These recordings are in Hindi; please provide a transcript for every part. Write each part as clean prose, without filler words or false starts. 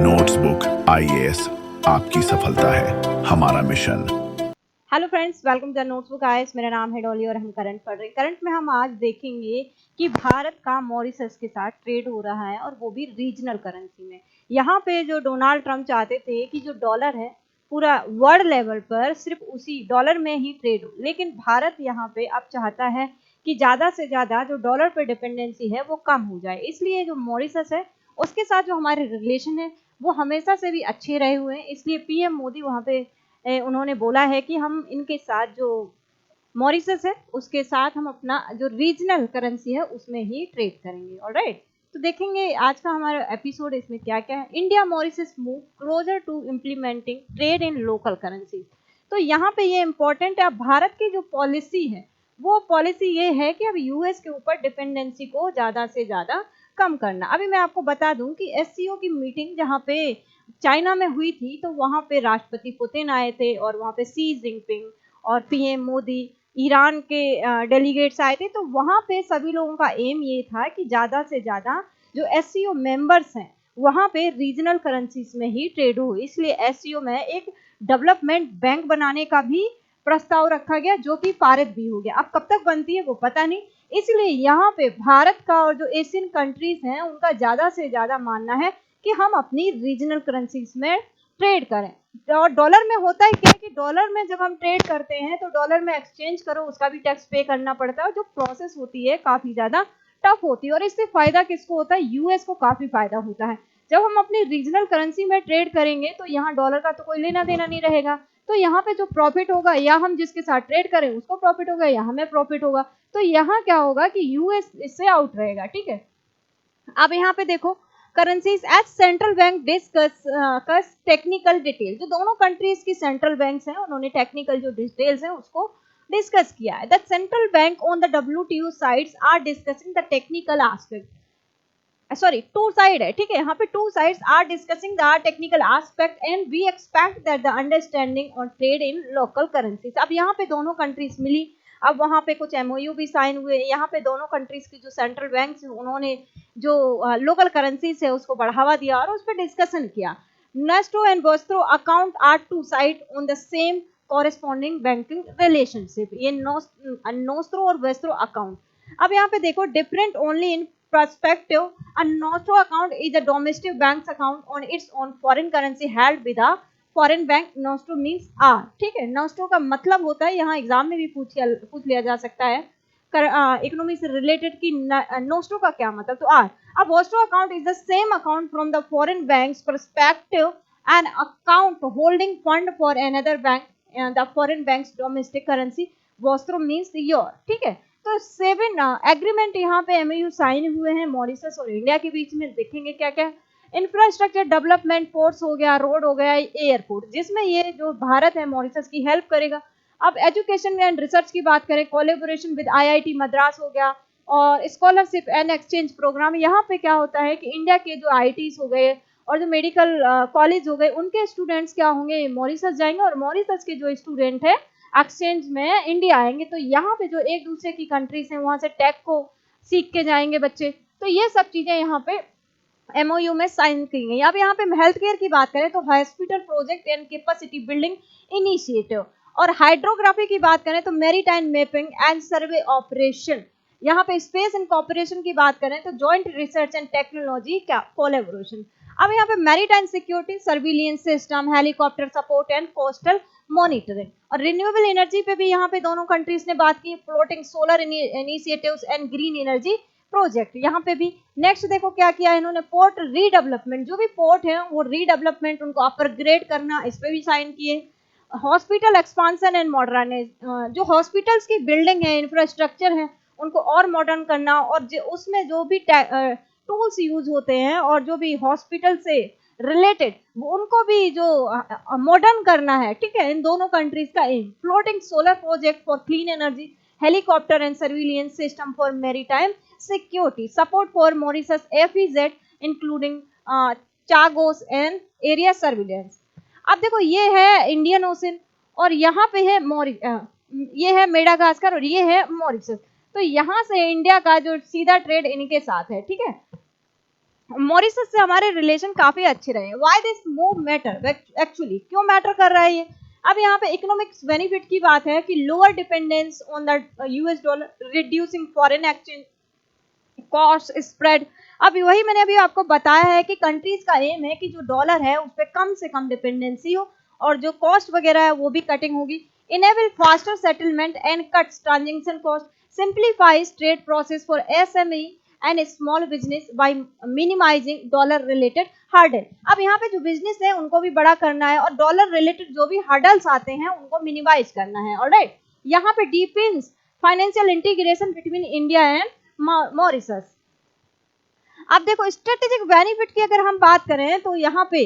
नोट्सबुक आईएएस आपकी सफलता है हमारा mission. Hello friends, welcome to Notesbook IAS. मेरा नाम है डॉली और हम करंट पढ़ रहे हैं। करंट में हम आज देखेंगे कि भारत का मॉरिशस के साथ ट्रेड हो रहा है और वो भी रीजनल करेंसी में। यहाँ पे जो डोनाल्ड ट्रंप चाहते थे कि जो डॉलर है पूरा वर्ल्ड लेवल पर सिर्फ उसी डॉलर में ही ट्रेड हो, लेकिन भारत यहाँ पे अब चाहता है कि ज़्यादा से ज़्यादा जो डॉलर पर डिपेंडेंसी है वो कम हो जाए। इसलिए जो मॉरिशस है उसके साथ जो हमारे रिलेशन है वो हमेशा से भी अच्छे रहे हुए हैं। इसलिए पीएम मोदी वहाँ पे उन्होंने बोला है कि हम इनके साथ जो मॉरिशस है उसके साथ हम अपना जो रीजनल करेंसी है उसमें ही ट्रेड करेंगे। ऑलराइट, तो देखेंगे आज का हमारा एपिसोड इसमें क्या क्या है। India Mauritius move closer to implementing trade in local currency. तो यहाँ पे ये इंपॉर्टेंट है, अब भारत की जो पॉलिसी है वो पॉलिसी ये है कि अब यूएस के ऊपर डिपेंडेंसी को ज़्यादा से ज़्यादा कम करना। अभी मैं आपको बता दूं कि एससीओ की मीटिंग जहाँ पे चाइना में हुई थी तो वहाँ पे राष्ट्रपति पुतिन आए थे और वहाँ पे सी जिनपिंग और पीएम मोदी, ईरान के डेलीगेट्स आए थे। तो वहाँ पे सभी लोगों का एम ये था कि ज़्यादा से ज़्यादा जो एससीओ मेंबर्स हैं वहाँ पे रीजनल करेंसीज में ही ट्रेड हो। इसलिए एससीओ में एक डेवलपमेंट बैंक बनाने का भी प्रस्ताव रखा गया जो कि पारित भी हो गया। अब कब तक बनती है वो पता नहीं। इसलिए यहाँ पे भारत का और जो एशियन कंट्रीज हैं उनका ज़्यादा से ज़्यादा मानना है कि हम अपनी रीजनल करेंसीज में ट्रेड करें। और डॉलर में होता है क्या कि डॉलर में जब हम ट्रेड करते हैं तो डॉलर में एक्सचेंज करो उसका भी टैक्स पे करना पड़ता है और जो प्रोसेस होती है काफ़ी ज़्यादा टफ होती है। और इससे फायदा किसको होता है? यूएस को काफ़ी फायदा होता है। जब हम अपनी रीजनल करेंसी में ट्रेड करेंगे तो यहाँ डॉलर का तो कोई लेना देना नहीं रहेगा। तो यहाँ पे जो प्रॉफिट होगा या हम जिसके साथ ट्रेड करें उसको प्रॉफिट होगा या हमें प्रॉफिट होगा। तो यहाँ क्या होगा कि यूएस इससे आउट रहेगा। ठीक है, अब यहाँ पे देखो currencies as central bank discuss technical detail. जो दोनों कंट्रीज की सेंट्रल बैंक्स हैं उन्होंने टेक्निकल जो डिटेल्स हैं उसको डिस्कस किया है। The central bank on the WTO sides are discussing the technical aspect. Sorry, two side है। ठीक है, यहाँ पे two sides are discussing the technical aspect and we expect that the understanding on trade in local currencies. अब यहाँ पे दोनों कंट्रीज मिली, अब वहाँ पे कुछ एमओयू भी साइन हुए। यहाँ पे दोनों कंट्रीज की जो सेंट्रल बैंक उन्होंने जो लोकल करेंसीज है उसको बढ़ावा दिया और उस पर डिस्कशन किया। Nostro and vostro account are two side on the same corresponding banking relationship. ये नोस्ट्रो और वेस्ट्रो अकाउंट। अब यहाँ पे देखो different only in perspective, a nostro account is a domestic bank's account on its own foreign currency held with a foreign bank. Nostro means R। ठीक है, nostro का मतलब होता है, यहाँ एग्जाम में भी पूछ लिया जा सकता है इकोनॉमी से रिलेटेड कि nostro का क्या मतलब, तो R। अब vostro account is the same account from the foreign bank's perspective, an account holding fund for another bank and the foreign bank's domestic currency. vostro means your। ठीक है, तो 7 एग्रीमेंट यहाँ पे एमओयू साइन हुए हैं मॉरिशस और इंडिया के बीच में। देखेंगे क्या क्या। इंफ्रास्ट्रक्चर डेवलपमेंट, पोर्ट्स हो गया, रोड हो गया, एयरपोर्ट, जिसमें ये जो भारत है मॉरिशस की हेल्प करेगा। अब एजुकेशन एंड रिसर्च की बात करें, कोलेबोरेशन विद आईआईटी मद्रास हो गया और स्कॉलरशिप एंड एक्सचेंज प्रोग्राम। यहाँ पे क्या होता है कि इंडिया के जो आईआईटीज हो गए और जो मेडिकल कॉलेज हो गए उनके स्टूडेंट्स क्या होंगे, मॉरिशस जाएंगे और मॉरिशस के जो स्टूडेंट है एक्सचेंज में इंडिया आएंगे। तो यहाँ पे जो एक दूसरे की कंट्रीज हैं वहां से टेक को सीख के जाएंगे बच्चे। तो ये सब चीजें यहाँ पे एमओयू में साइन की गई। अब यहाँ पे हेल्थ केयर की बात करें तो hospital project and capacity building initiative. और हाइड्रोग्राफी की बात करें तो maritime mapping and survey operation. यहाँ पे स्पेस एंड कॉपरेशन की बात करें तो जॉइंट रिसर्च एंड टेक्नोलॉजी क्या कोलेबोरेशन। अब यहाँ पे maritime security, surveillance system, helicopter support and coastal monitoring. और रिन्यूएबल एनर्जी पे भी यहाँ पे दोनों कंट्रीज ने बात की, floating solar initiatives and green energy project. यहाँ पे भी नेक्स्ट देखो क्या किया इन्होंने, पोर्ट रीडेवलपमेंट। जो भी पोर्ट है वो रीडेवलपमेंट उनको अपग्रेड करना, इस पे भी साइन किए। हॉस्पिटल एक्सपांशन एंड मॉडर्नाइज, जो हॉस्पिटल्स की बिल्डिंग है, इंफ्रास्ट्रक्चर है, उनको और मॉडर्न करना और उसमें जो भी टूल्स यूज होते हैं और जो भी हॉस्पिटल से रिलेटेड उनको भी जो मॉडर्न करना है। ठीक है, इन दोनों कंट्रीज का aim. Floating solar project for clean energy, helicopter and surveillance system for maritime security, support for Mauritius EEZ including Chagos and area surveillance. अब देखो ये है इंडियन ओशन और यहाँ पे है ये है मेडागास्कर और ये है मॉरिशस। तो यहाँ से इंडिया का जो सीधा ट्रेड इनके साथ है। ठीक है, मॉरिशस से हमारे रिलेशन काफी अच्छे रहे। Why this move matter, actually क्यों मैटर कर रहा है ये? अब यहाँ पे इकोनॉमिक्स बेनिफिट की बात है कि lower dependence on the US dollar, reducing foreign exchange cost spread. अब वही मैंने अभी आपको बताया है कि कंट्रीज का एम है कि जो डॉलर है उस पर कम से कम डिपेंडेंसी हो और जो कॉस्ट वगैरह है वो भी कटिंग होगी। Enable faster settlement and cuts transaction cost, simplifies trade process for SME and small business by minimizing dollar related hurdle. अब यहाँ पे जो बिजनेस है उनको भी बड़ा करना है और डॉलर रिलेटेड जो भी हर्डल्स आते हैं उनको मिनिमाइज करना है। ऑलराइट, यहाँ पे defence financial integration between India and Mauritius. अब देखो स्ट्रेटेजिक बेनिफिट की अगर हम बात करें तो यहाँ पे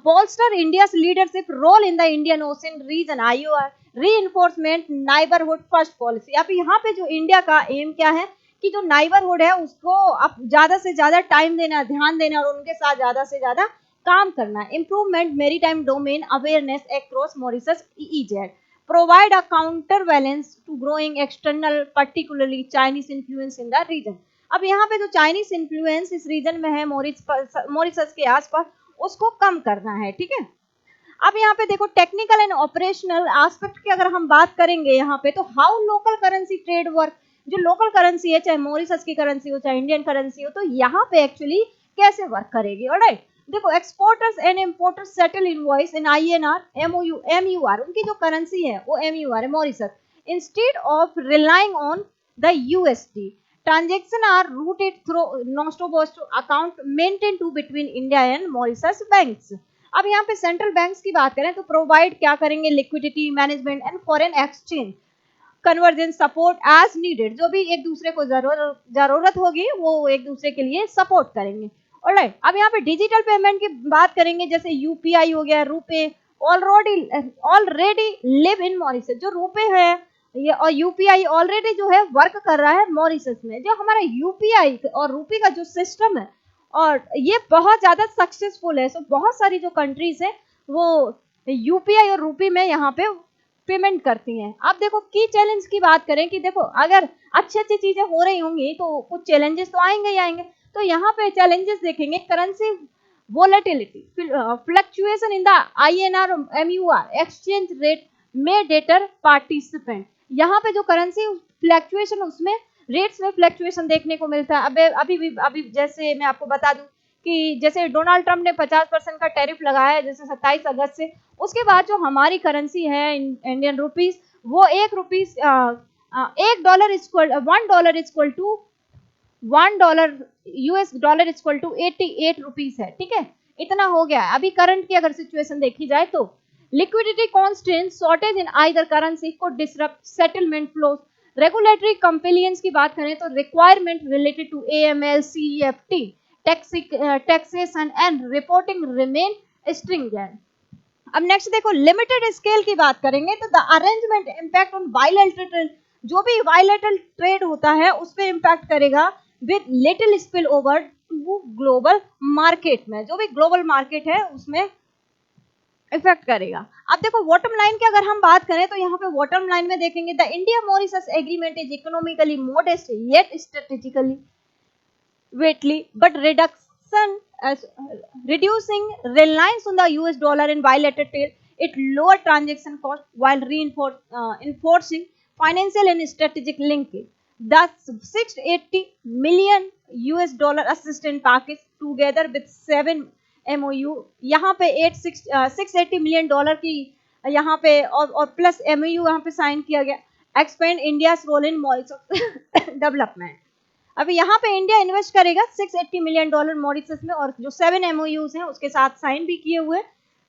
bolster India's leadership role in the Indian Ocean region, IOR, reinforcement neighborhood first policy। अब यहाँ पे जो इंडिया का एम क्या है कि जो नाइबरहुड है उसको अब ज्यादा से ज्यादा टाइम देना, ध्यान देना और उनके साथ ज्यादा से ज्यादा काम करना। Improvement maritime domain awareness across Mauritius EEZ, provide a counterbalance to growing external particularly Chinese influence in the region। अब यहाँ पे जो चाइनीज इन्फ्लुएंस इस रीजन में है मॉरिशस के आसपास उसको कम करना है। ठीक है, अब यहाँ पे देखो टेक्निकल एंड ऑपरेशनल एस्पेक्ट की अगर हम बात करेंगे यहाँ पे तो how local currency trade work, जो लोकल करेंसी है चाहे मॉरिशस की करेंसी हो चाहे इंडियन करेंसी हो तो यहाँ पे एक्चुअली कैसे वर्क करेगी। ऑलराइट, देखो exporters and importers settle invoice in INR MUR, उनकी जो करेंसी है वो MUR है Mauritius, instead of relying on the USD। Transaction are routed through Nostrobost account maintained to between India and Mauritius banks। अब यहाँ पे सेंट्रल बैंक्स की बात करें तो प्रोवाइड क्या करेंगे, liquidity management and foreign exchange convergence support as needed, जो भी एक दूसरे को जरूरत होगी वो एक दूसरे के लिए सपोर्ट करेंगे। ऑलराइट, अब यहाँ पे डिजिटल पेमेंट की बात करेंगे जैसे UPI हो गया, RuPay already live in Mauritius. जो रुपे है ये और UPI ऑलरेडी जो है वर्क कर रहा है मॉरिशस में। जो हमारा UPI और रुपी का जो सिस्टम है और ये बहुत ज्यादा सक्सेसफुल है। सो बहुत सारी जो कंट्रीज है वो UPI और रुपी में यहाँ पे पेमेंट करती हैं। अब देखो की चैलेंज की बात करें कि देखो अगर अच्छी अच्छी चीजें हो रही होंगी तो कुछ चैलेंजेस तो आएंगे ही आएंगे। तो यहाँ पे चैलेंजेस देखेंगे, currency volatility, fluctuation in the INR MUR exchange rate may deter participant। यहाँ पे जो करेंसी फ्लैक्चुएशन उसमें रेट्स में फ्लैक्चुएशन देखने को मिलता है। अभी जैसे मैं आपको बता दूं कि जैसे डोनाल्ड ट्रम्प ने 50% का टैरिफ लगाया है जैसे 27 अगस्त से, उसके बाद जो हमारी करेंसी है इंडियन रुपीस वो $1 equal to $1 equal to 88 rupees है। ठीक है, इतना हो गया है। अभी करंट की अगर सिचुएशन देखी जाए तो liquidity constant shortage in either currency को disrupt settlement flows. Regulatory compliance की बात करें तो requirement related to AML CEFT taxation and reporting remain stringent. अब नेक्स्ट देखो लिमिटेड स्केल की बात करेंगे तो the arrangement impact on bilateral, जो भी बायलैटरल ट्रेड होता है उस पर इंपैक्ट करेगा with little spill over to global market में, जो भी ग्लोबल मार्केट है उसमें इफेक्ट करेगा। अब देखो बॉटम लाइन की अगर हम बात करें तो यहाँ पे बॉटम लाइन में देखेंगे the India Mauritius agreement is economically modest yet strategically weighty but reduction reducing reliance on the US dollar in bilateral trade, it lower transaction cost while enforcing financial and strategic linkage। Thus, $680 million assistance package together with 7 MOU, यहाँ पे $680 million की यहाँ पे और प्लस MOU यहाँ पे साइन किया गया, expand India's role in Mauritius development। अभी यहाँ पे इंडिया इन्वेस्ट करेगा $680 मिलियन मॉरिशस में और जो 7 MOUs हैं उसके साथ साइन भी किए हुए।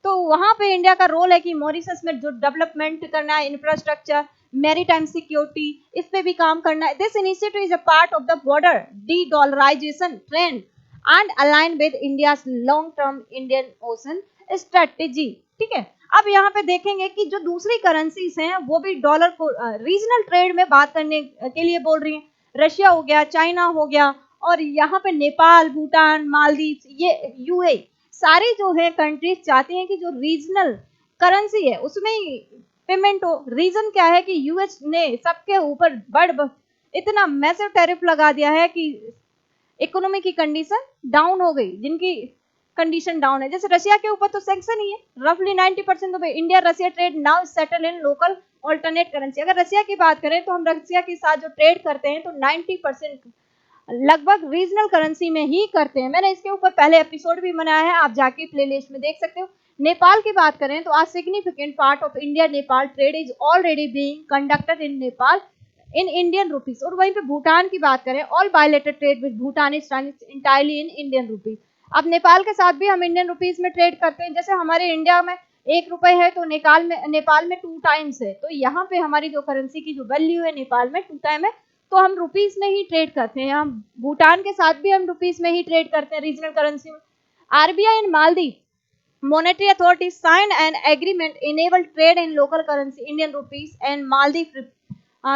तो वहाँ पे इंडिया का रोल है कि मॉरिशस में जो डेवलपमेंट करना है, इंफ्रास्ट्रक्चर, मैरीटाइम सिक्योरिटी, इस पे भी काम करना है। This initiative is a part of the border D-dollarisation trend and align with India's long term Indian ocean strategy. ठीक है, अब यहाँ पे देखेंगे कि जो दूसरी करेंसीज हैं वो भी डॉलर को रीजनल ट्रेड में बात करने के लिए बोल रही हैं। रशिया हो गया, चाइना हो गया और यहाँ पे नेपाल, भूटान, मालदीव, ये UAE, सारी जो है कंट्रीज चाहती हैं कि जो रीजनल करेंसी है उसमें पेमेंट हो। रीजन क्या है कि US ने सबके ऊपर इतना मैसिव टैरिफ लगा दिया है कि इकोनॉमी की कंडीशन डाउन हो गई, जिनकी कंडीशन डाउन है, जैसे रशिया के ऊपर तो सैंक्शन ही है, रफली 90% of India Russia trade now settle in local alternate currency. अगर रशिया की बात करें तो हम रशिया के साथ जो ट्रेड करते हैं तो 90% लगभग रीजनल करेंसी में ही करते हैं। मैंने इसके ऊपर पहले एपिसोड भी बनाया है, आप जाके प्लेलिस्ट में देख सकते हो। नेपाल की बात करें तो आज significant part of India Nepal trade is already being conducted in Nepal in Indian rupees. और वहीं पे भूटान की बात करें, all bilateral trade with Bhutan is entirely in Indian rupees. अब नेपाल के साथ भी हम इंडियन रुपीज में ट्रेड करते हैं, जैसे हमारे इंडिया में 1 रुपए है तो नेपाल में 2 टाइम्स है, तो यहाँ पे हमारी जो करेंसी की जो वैल्यू है नेपाल में 2 टाइम है, तो हम रुपीस में ही ट्रेड करते हैं। हम भूटान के साथ भी हम रुपीस में ही ट्रेड करते हैं रीजनल करेंसी में। RBI and Maldives monetary authority sign an agreement enable trade in local currency Indian rupees and Maldives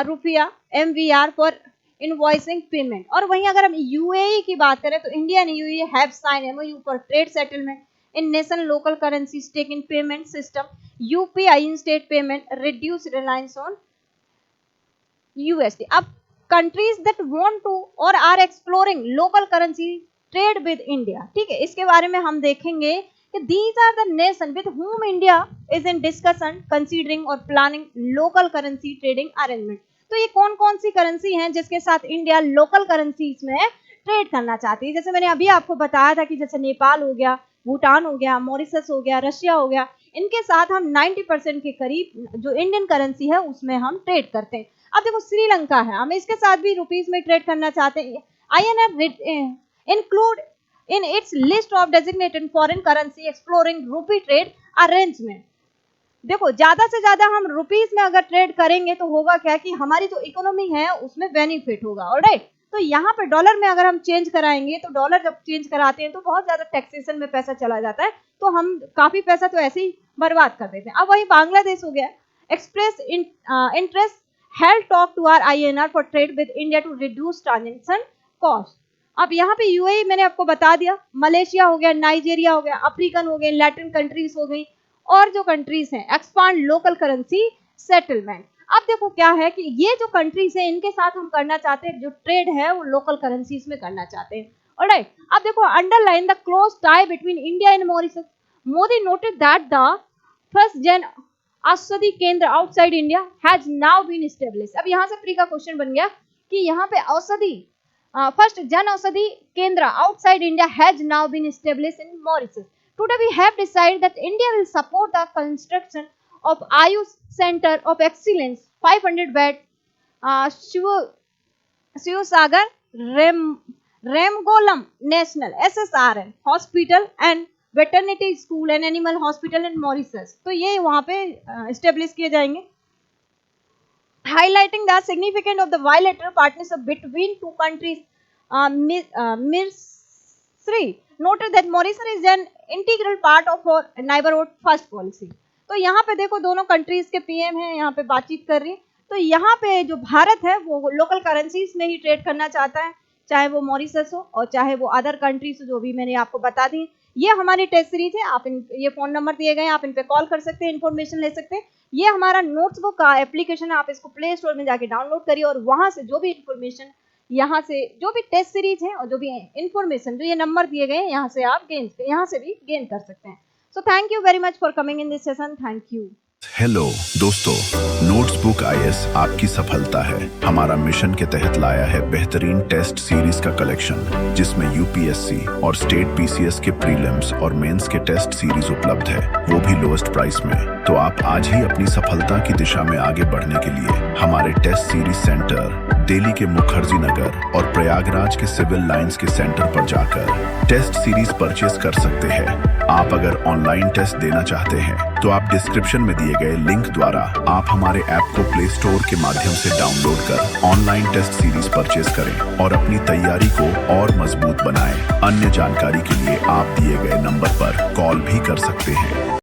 रुपया MVR फॉर इनवॉइसिंग पेमेंट। और वहीं अगर हम यूएई की बात करें तो India and UAE have sign MOU for trade settlement in national local currencies taking payment system UPI in state payment reduce reliance on USD। अब countries that want to or are exploring local currency trade with India, ठीक है, इसके बारे में हम देखेंगे कि these are the nation with whom India is in discussion considering or planning local currency trading arrangement। तो ये कौन कौन सी करेंसी हैं जिसके साथ इंडिया लोकल करेंसीज में ट्रेड करना चाहती है। जैसे मैंने अभी आपको बताया था कि जैसे नेपाल हो गया, भूटान हो गया, मॉरिशस हो गया, रशिया हो गया, इनके साथ हम 90% के करीब जो इंडियन करेंसी है उसमें हम ट्रेड करते हैं। अब देखो श्रीलंका है, हम इसके साथ भी रुपीस में ट्रेड करना चाहते हैं। INR include in its list of designated foreign currency exploring रूपी ट्रेड अरेंजमेंट। देखो ज्यादा से ज्यादा हम रुपीस में अगर ट्रेड करेंगे तो होगा क्या कि हमारी जो इकोनॉमी है उसमें बेनिफिट होगा। ऑलराइट, तो यहाँ पे डॉलर में अगर हम चेंज कराएंगे तो डॉलर जब चेंज कराते हैं तो बहुत ज्यादा टैक्सेशन में पैसा चला जाता है, तो हम काफी पैसा तो ऐसे ही बर्बाद कर देते हैं। अब वही बांग्लादेश हो गया, express interest held talk to are INR for trade with India to reduce transaction cost. अब यहाँ पे यूएई मैंने आपको बता दिया, मलेशिया हो गया, नाइजीरिया हो गया, अफ्रीकन हो गए, लैटिन कंट्रीज हो गई, और जो कंट्रीज हैं एक्सपांड लोकल करेंसी सेटलमेंट। अब देखो क्या है कि ये जो कंट्रीज हैं इनके साथ हम करना चाहते हैं जो ट्रेड है वो लोकल करेंसीज में करना चाहते हैं। ऑलराइट, अब देखो underline the close tie between India and Mauritius. Modi noted that the first Jan Aushadhi Kendra outside India has now been established. अब यहाँ से प्री का क्वेश्चन बन गया कि यहाँ पे औषधि first Jan Aushadhi Kendra outside India has now been established in Mauritius. Today we have decided that India will support the construction of Ayush Center of Excellence 500 bed Shivsagar Ramgolam National SSRN Hospital and Veterinary School and Animal Hospital in Mauritius। तो ये वहाँ पे establish किए जाएंगे, highlighting the significance of the bilateral partnership between two countries। Mirsri noted that Mauritius is an integral part of our neighborhood first policy। तो यहाँ पे देखो दोनों कंट्रीज के PM हैं, यहाँ पे बातचीत कर रही है। तो यहाँ पे जो भारत है वो लोकल करेंसीज में ही ट्रेड करना चाहता है, चाहे वो मॉरिशस हो और चाहे वो अदर कंट्रीज जो भी मैंने आपको बता दी। ये हमारी टेस्ट सीरीज है, आप ये फोन नंबर दिए गए हैं, आप इन पे कॉल कर सकते हैं, इन्फॉर्मेशन ले सकते हैं। ये हमारा नोट्सबुक का एप्लीकेशन है, आप इसको प्ले स्टोर में जाके डाउनलोड करिए और वहां से जो भी इन्फॉर्मेशन, यहाँ से जो भी टेस्ट सीरीज है और जो भी इन्फॉर्मेशन जो ये नंबर दिए गए हैं यहाँ से आप यहाँ से भी गेन कर सकते हैं। So thank you very much for coming in this session. Thank you. Hello दोस्तों, नोट्सबुक IAS आपकी सफलता है हमारा मिशन के तहत लाया है बेहतरीन टेस्ट सीरीज का कलेक्शन, जिसमें UPSC और स्टेट PCS के प्रीलिम्स और मेंस के टेस्ट सीरीज उपलब्ध है, वो भी लोएस्ट प्राइस में। तो आप आज ही अपनी सफलता की दिशा में आगे बढ़ने के लिए हमारे टेस्ट सीरीज सेंटर दिल्ली के मुखर्जी नगर और प्रयागराज के सिविल लाइंस के सेंटर पर जाकर टेस्ट सीरीज परचेज कर सकते हैं। आप अगर ऑनलाइन टेस्ट देना चाहते हैं तो आप डिस्क्रिप्शन में दिए गए लिंक द्वारा आप हमारे ऐप को प्ले स्टोर के माध्यम से डाउनलोड कर ऑनलाइन टेस्ट सीरीज परचेज करें और अपनी तैयारी को और मजबूत बनाएं। अन्य जानकारी के लिए आप दिए गए नंबर पर कॉल भी कर सकते हैं।